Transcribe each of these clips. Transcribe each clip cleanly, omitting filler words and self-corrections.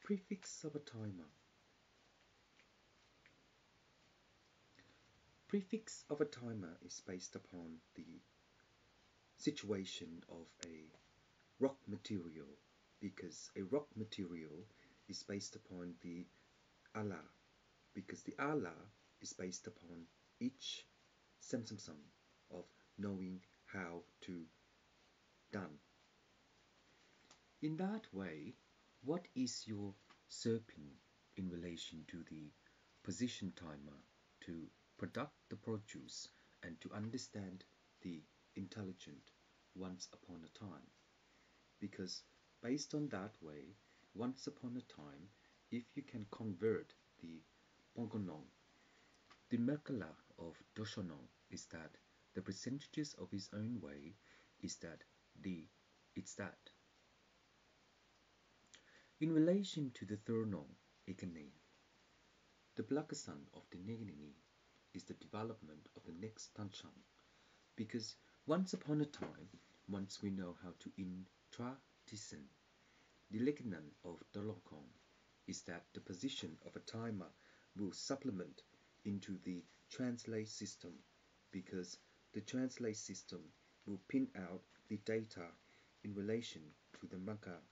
Prefix of a timer. Prefix of a timer is based upon the situation of a rock material, because a rock material is based upon the Allah, because the Allah is based upon each samsam of knowing how to done. In that way, what is your serpent in relation to the position timer to product the produce and to understand the intelligent once upon a time? Because based on that way, once upon a time, if you can convert the Pongonong, the Merkala of Doshonong is that the percentages of his own way is that it's that. In relation to the Thurnong Ikane, the Blakasan of the Negini is the development of the next Tanchang, because once upon a time, once we know how to intra-discern, the Leganan of Dolokong is that the position of a timer will supplement into the translate system, because the translate system will pin out the data in relation to the Maka.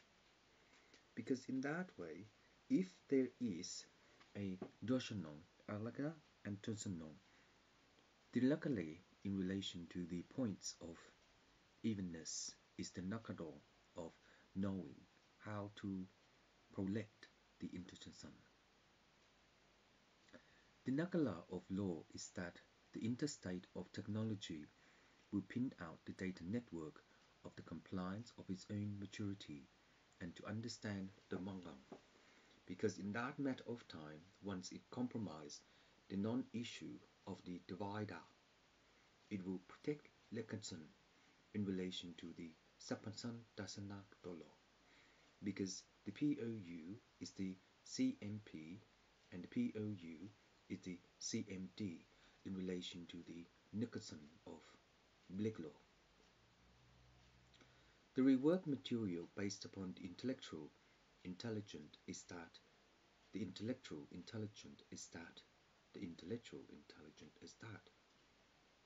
Because in that way, if there is a Doshanong, Alaga and Tunsanong, the luckily in relation to the points of evenness is the Nakado of knowing how to prolect the intertension. The Nakala of law is that the interstate of technology will pin out the data network of the compliance of its own maturity and to understand the Mangang, because in that matter of time, once it compromises the non-issue of the divider, it will protect Lekansan in relation to the Sapansan Dasana Dolo, because the POU is the CMP and the POU is the CMD in relation to the Nicholson of Bliglo. The rework material based upon the intellectual intelligent is that the intellectual intelligent is that the intellectual intelligent is that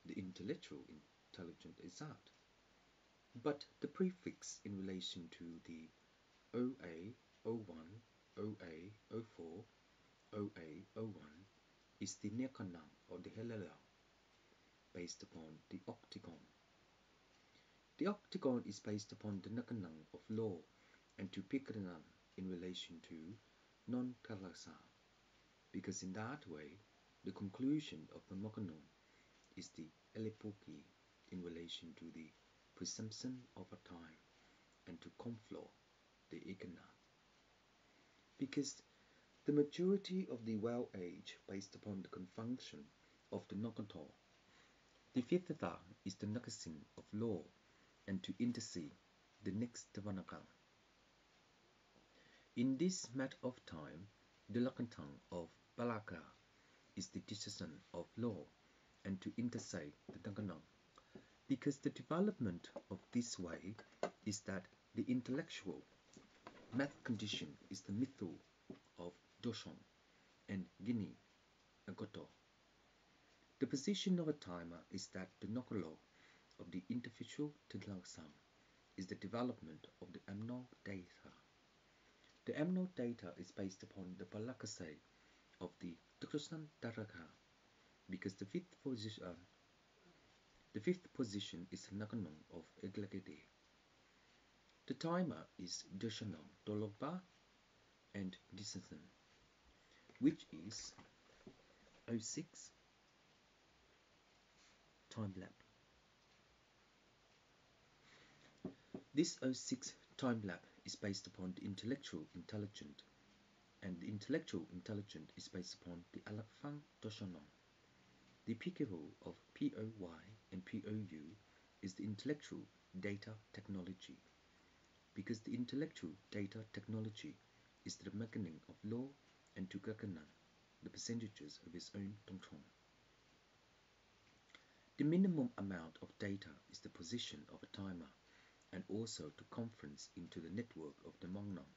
the intellectual intelligent is that. But the prefix in relation to the OA, O1, OA, O4, OA, O1 is the Nekanang or the Helala based upon the octagon. The octagon is based upon the Nakanang of law and to Pikaranang in relation to non-Kalasa, because in that way the conclusion of the Mokanong is the Elepoki in relation to the presumption of a time and to conflow the Ikana. Because the majority of the well age based upon the confunction of the Nokanto, the fifth is the Nakasin of law and to intercede the next Devanaka. In this matter of time, the Lakantang of Balaka is the decision of law and to intercede the Danganang, because the development of this way is that the intellectual math condition is the mythal of Doshon and Guinea and Goto. The position of a timer is that the Nokolo of the interfacial Tidlangsam is the development of the amno data. The amno data is based upon the Balakase of the Tukusan Daraka, because the fifth position is the Naganong of Eglagede. The timer is Doshanong Dologba and Disansan, which is 06 time lap. This 06 time lap is based upon the intellectual intelligent, and the intellectual intelligent is based upon the Alakfang Doshanong. The applicable of POY and POU is the intellectual data technology, because the intellectual data technology is the mechanism of law and to Gakanan, the percentages of its own Tongchong. The minimum amount of data is the position of a timer and also to conference into the network of the Mongnong.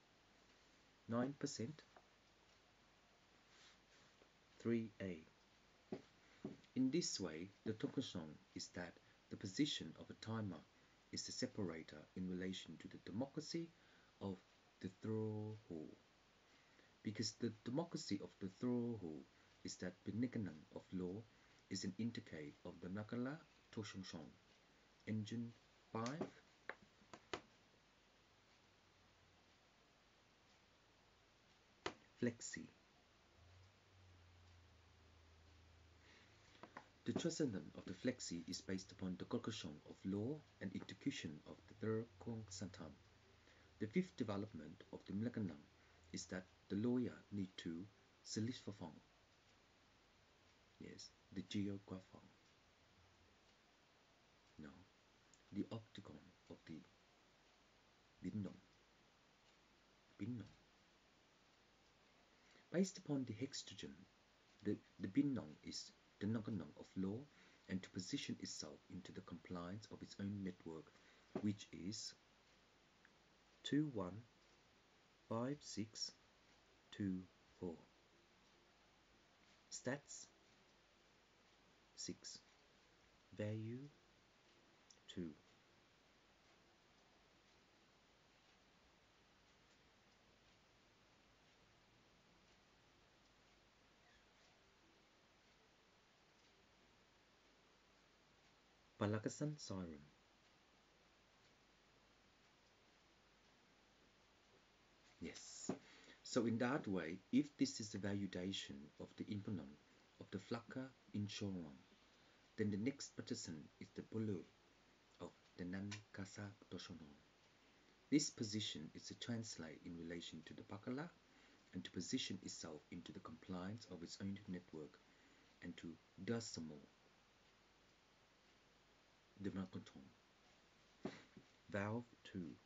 9%, 3A. In this way, the tokusong is that the position of a timer is the separator in relation to the democracy of the throw-hole. Because the democracy of the throw-hole is that Benignan of law is an indicate of the Nagala Toshonsong. Engine 5. Flexi. The transcendent of the flexi is based upon the Gokosong of law and execution of the Thirkong Santam. The fifth development of the Mlakanang is that the lawyer need to silifafong. Yes, the geographon. No, the octagon of the Binnong. Based upon the hexagon, the Binnong is the Naganong of law and to position itself into the compliance of its own network, which is 215624. Stats 6. Value 2. Palakasan siren. Yes. So in that way, if this is the validation of the imponent of the flaka in Choron, then the next partisan is the bulu of the Nankasa Toshonon. This position is to translate in relation to the Bakala and to position itself into the compliance of its own network and to decimal the Makoton. Valve 2.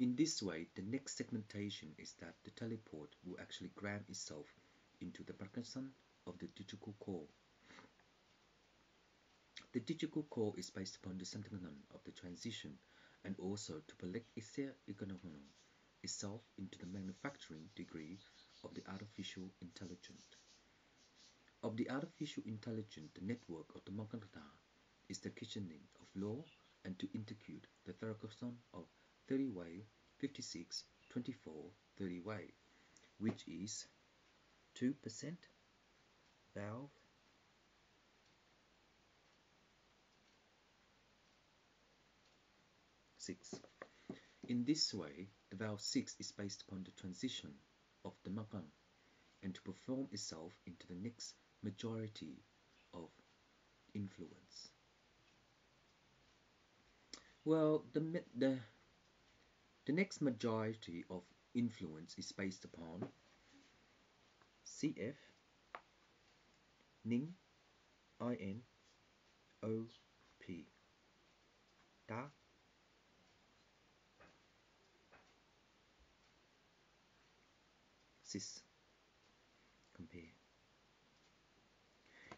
In this way, the next segmentation is that the teleport will actually gram itself into the Parkinson of the digital core. The digital core is based upon the sentiment of the transition and also to collect itself into the manufacturing degree of the artificial intelligence. Of the artificial intelligence, the network of the Magadha is the kitchening of law and to execute the Therakoson of 30 way, 56, 24, 30 way, which is 2% valve 6. In this way, the valve 6 is based upon the transition of the Magan and to perform itself into the next majority of influence. Well, the next majority of influence is based upon CF, Ning, IN, OP, Da, Cis. Compare.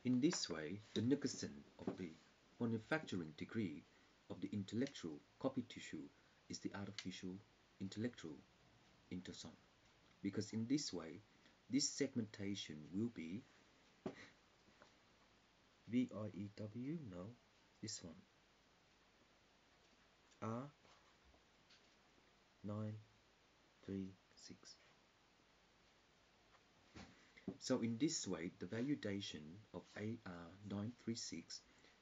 In this way, the negation of the manufacturing degree of the intellectual copy tissue is the artificial intellectual interson. Because in this way, this segmentation will be VIEW, no, this one, R936. So in this way, the validation of AR936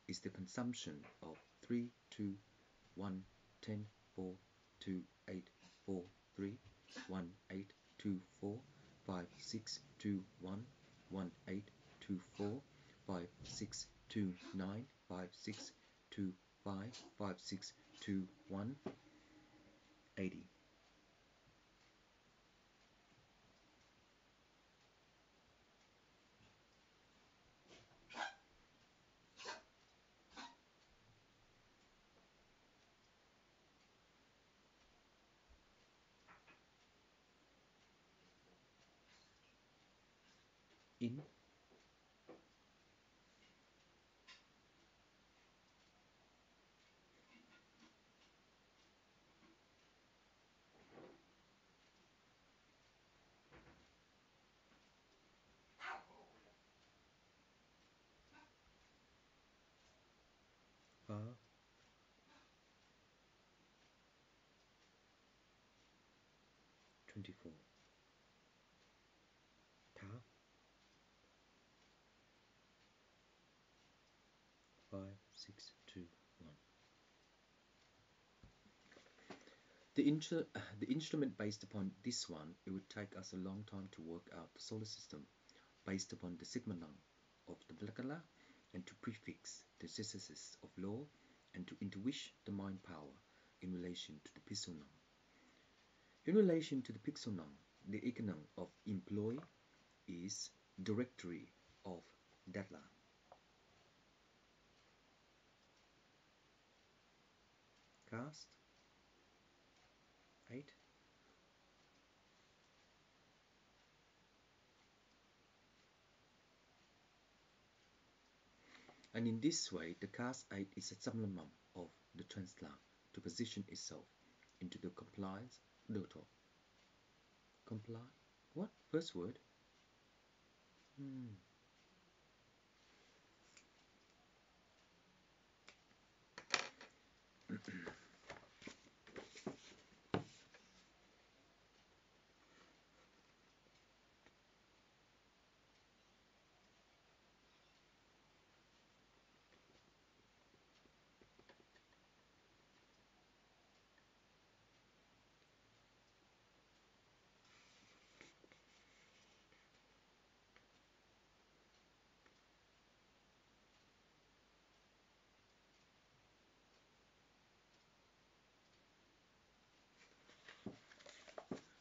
is the consumption of 3, 2, 1, 10, 4, 2, 8, 4, 3, 1, 8, 2, 4, 5, 6, 2, 1, 1, 8, 2, 4, 5, 6, 2, 9, 5, 6, 2, 5, 5, 6, 2, 1, 80. In car, $24, ta, 5, 6, 2, 1. The instrument based upon this one, it would take us a long time to work out the solar system based upon the sigma nun of the molecular, and to prefix the synthesis of law, and to intuition the mind power in relation to the pixel nun. In relation to the pixel nun, the econom of employ is directory of deadline. Cast 8. And in this way, the cast 8 is a supplement of the translate to position itself into the compliance dottY. Comply? What? First word?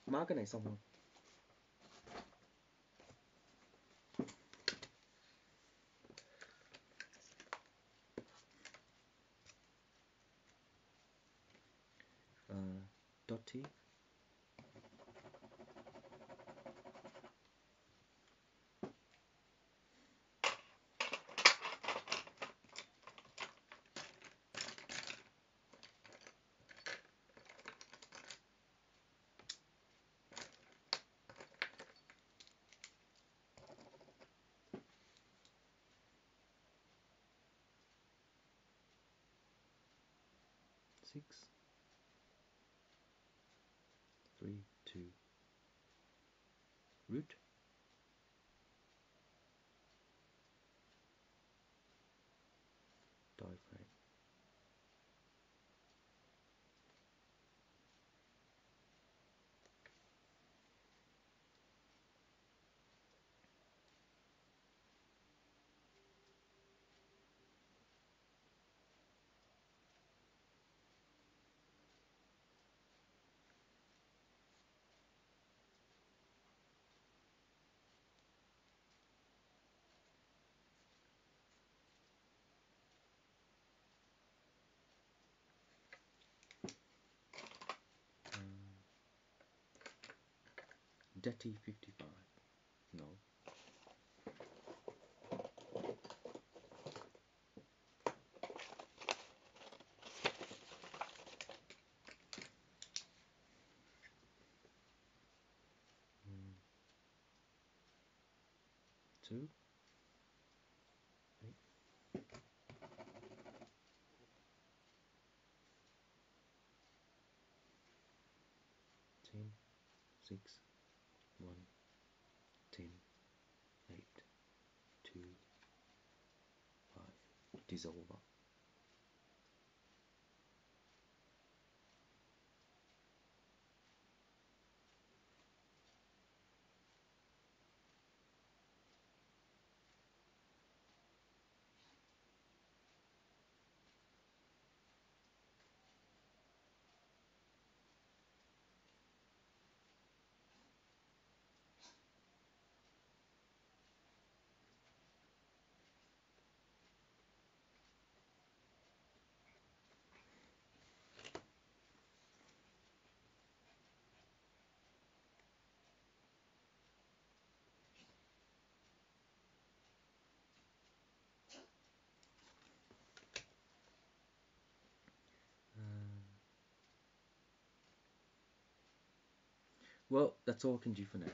Má cái này xong không? dottY. Six, 3, 2, root, diaphragm. dottY 55. No. Two. 8. 10, 6, 1, 10, 8, 2, 5. Dissolve. Well, that's all I can do for now.